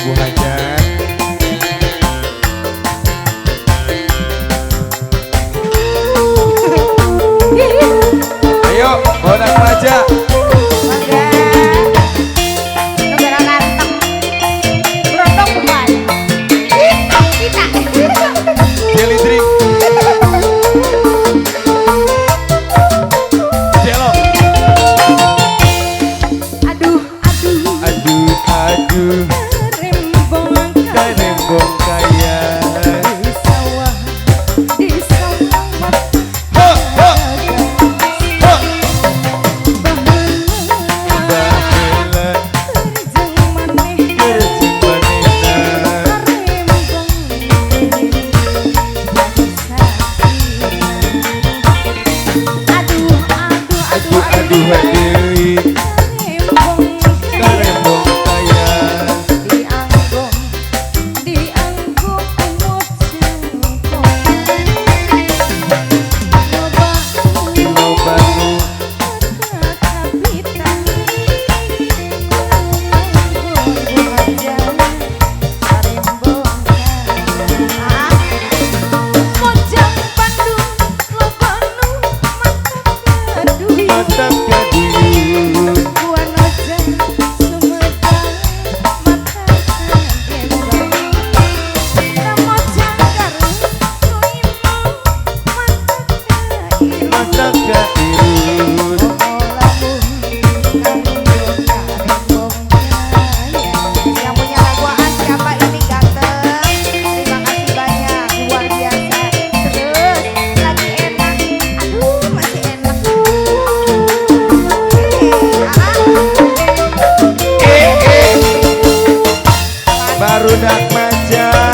Bu Hajat. Ayo, bodak baja. Jelly drink. Jelo. Aduh, aduh. Aduh, aduh. Karembong kaya. Di sawah, di sawah. Ho, ho, ho. Bahela. Kerjeng maneh. Kerjeng manehna. Aduh, aduh, Aduh, aduh, aduh. Karembong kaya. Lobaku. Mantap gadis. Mantap gadis. Yang punya laguan siapa ini ganteng? Terima kasih banyak, luar biasa. Terus lagi enak, aduh masih enak. Baru dak maja.